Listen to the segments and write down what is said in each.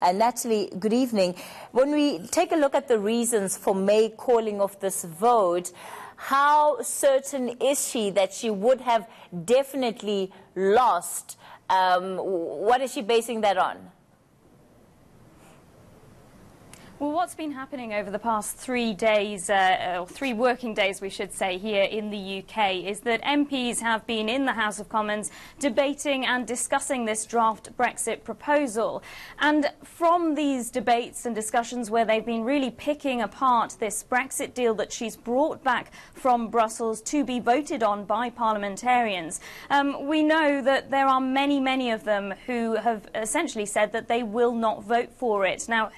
Natalie, good evening. When we take a look at the reasons for May calling off this vote, how certain is she that she would have definitely lost? What is she basing that on? Well, what's been happening over the past 3 days, or 3 working days, we should say, here in the UK, is that MPs have been in the House of Commons debating and discussing this draft Brexit proposal. And from these debates and discussions where they've been really picking apart this Brexit deal that she's brought back from Brussels to be voted on by parliamentarians, we know that there are many of them who have essentially said that they will not vote for it. Now,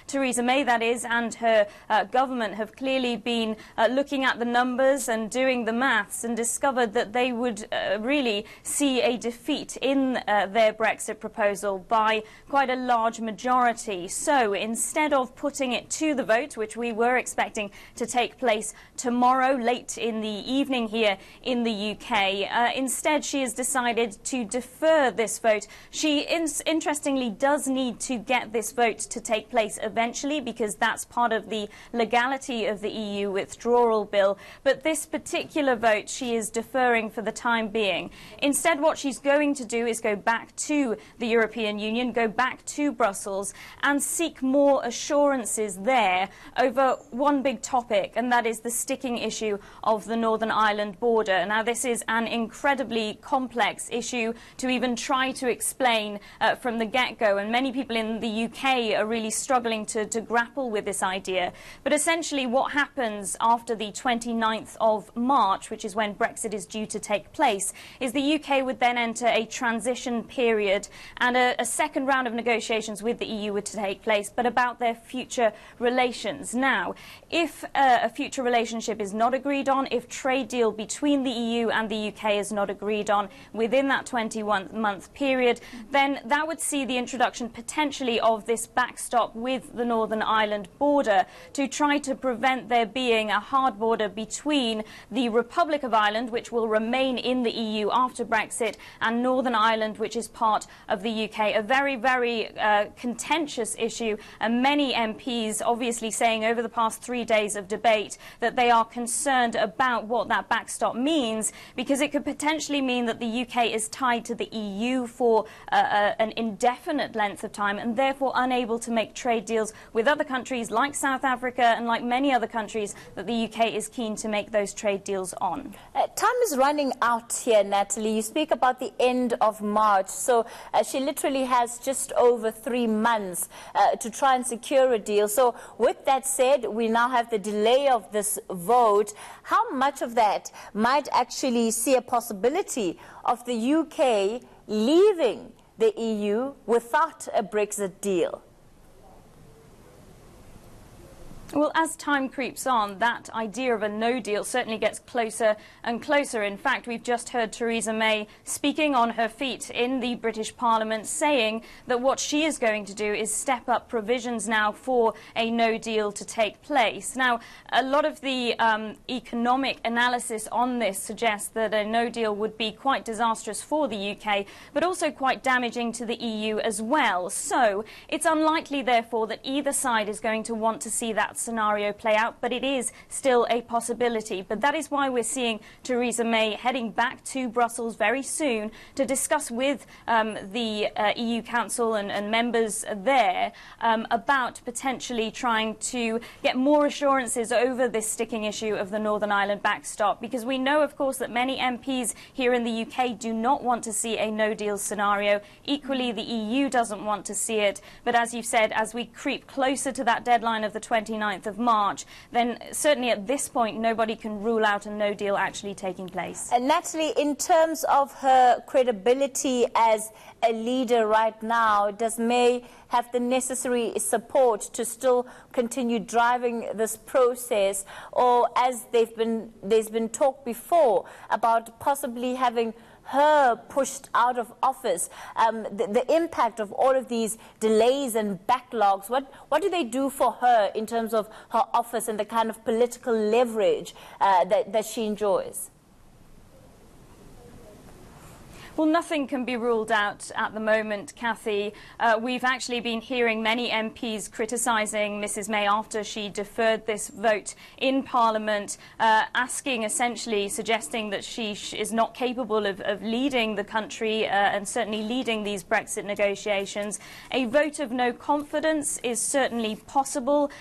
Theresa May, that is, and her government have clearly been looking at the numbers and doing the maths and discovered that they would really see a defeat in their Brexit proposal by quite a large majority. So instead of putting it to the vote, which we were expecting to take place tomorrow late in the evening here in the UK, instead she has decided to defer this vote. She interestingly does need to get this vote to take place eventually, because that's part of the legality of the EU withdrawal bill. But this particular vote she is deferring for the time being. Instead, what she's going to do is go back to the European Union, go back to Brussels, and seek more assurances there over one big topic, and that is the sticking issue of the Northern Ireland border. Now, this is an incredibly complex issue to even try to explain from the get-go, and many people in the UK are really struggling to grapple with this idea. But essentially what happens after the 29th of March, which is when Brexit is due to take place, is the UK would then enter a transition period, and a second round of negotiations with the EU would take place, but about their future relations. Now, if a future relationship is not agreed on, if trade deal between the EU and the UK is not agreed on within that 21-month period, then that would see the introduction potentially of this backstop with the Northern Ireland border to try to prevent there being a hard border between the Republic of Ireland, which will remain in the EU after Brexit, and Northern Ireland, which is part of the UK. A very contentious issue, and many MPs obviously saying over the past 3 days of debate that they are concerned about what that backstop means, because it could potentially mean that the UK is tied to the EU for an indefinite length of time, and therefore unable to make trade deals with other countries like South Africa and like many other countries that the UK is keen to make those trade deals on. Time is running out here, Natalie. You speak about the end of March, so she literally has just over 3 months to try and secure a deal. So with that said, we now have the delay of this vote. How much of that might actually see a possibility of the UK leaving the EU without a Brexit deal? Well, as time creeps on, that idea of a no deal certainly gets closer and closer. In fact, we've just heard Theresa May speaking on her feet in the British Parliament, saying that what she is going to do is step up provisions now for a no deal to take place. Now, a lot of the economic analysis on this suggests that a no deal would be quite disastrous for the UK, but also quite damaging to the EU as well. So it's unlikely, therefore, that either side is going to want to see that scenario play out, but it is still a possibility. But that is why we're seeing Theresa May heading back to Brussels very soon to discuss with the EU Council and members there about potentially trying to get more assurances over this sticking issue of the Northern Ireland backstop, because we know, of course, that many MPs here in the UK do not want to see a no-deal scenario. Equally, the EU doesn't want to see it. But as you've said, as we creep closer to that deadline of the 29th of March, then certainly at this point nobody can rule out a no deal actually taking place. And Natalie, in terms of her credibility as a leader right now, does May have the necessary support to still continue driving this process, or as there's been talk before about possibly having her pushed out of office, the impact of all of these delays and backlogs, what do they do for her in terms of her office and the kind of political leverage that she enjoys? Well, nothing can be ruled out at the moment, Kathy. We've actually been hearing many MPs criticising Mrs May after she deferred this vote in Parliament, asking, essentially suggesting that she is not capable of leading the country and certainly leading these Brexit negotiations. A vote of no confidence is certainly possible.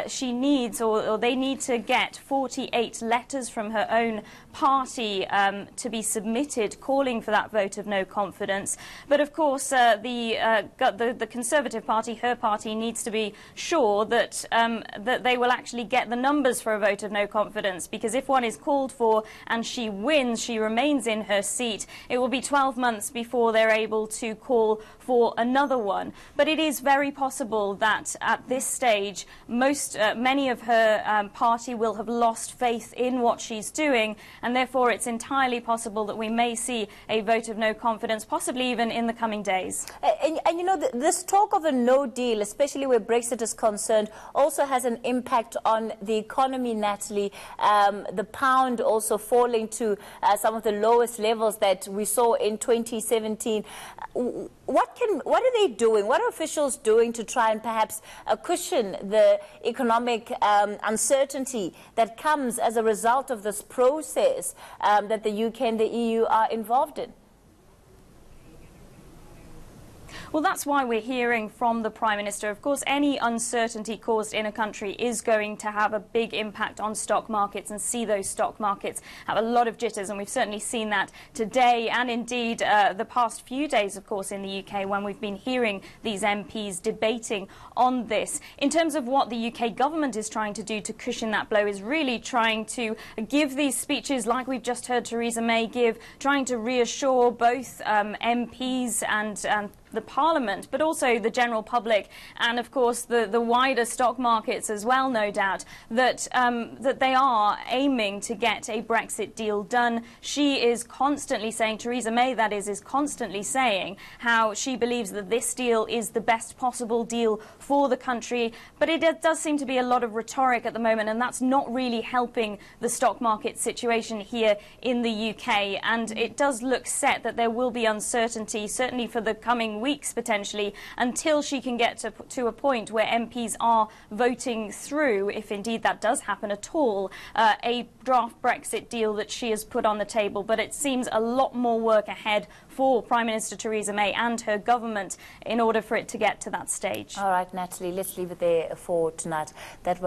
She needs, or they need to get 48 letters from her own party to be submitted calling for that vote of no confidence. But of course the Conservative Party, her party, needs to be sure that that they will actually get the numbers for a vote of no confidence, because if one is called for and she wins, she remains in her seat, it will be 12 months before they're able to call for another one. But it is very possible that at this stage many of her party will have lost faith in what she's doing, and therefore it's entirely possible that we may see a vote of no confidence, possibly even in the coming days. And you know, this talk of a no deal, especially where Brexit is concerned, also has an impact on the economy, Natalie. The pound also falling to some of the lowest levels that we saw in 2017. What are they doing? What are officials doing to try and perhaps cushion the economic uncertainty that comes as a result of this process that the UK and the EU are involved in? Well, that's why we're hearing from the Prime Minister. Of course, any uncertainty caused in a country is going to have a big impact on stock markets and see those stock markets have a lot of jitters. And we've certainly seen that today and indeed the past few days, of course, in the UK, when we've been hearing these MPs debating on this. In terms of what the UK government is trying to do to cushion that blow, is really trying to give these speeches like we've just heard Theresa May give, trying to reassure both MPs and the Parliament, but also the general public and, of course, the wider stock markets as well, no doubt, that that they are aiming to get a Brexit deal done. She is constantly saying, Theresa May, that is constantly saying how she believes that this deal is the best possible deal for the country. But it does seem to be a lot of rhetoric at the moment, and that's not really helping the stock market situation here in the UK. And it does look set that there will be uncertainty, certainly for the coming weeks potentially, until she can get to a point where MPs are voting through, if indeed that does happen at all, a draft Brexit deal that she has put on the table. But it seems a lot more work ahead for Prime Minister Theresa May and her government in order for it to get to that stage. All right, Natalie, let's leave it there for tonight. That was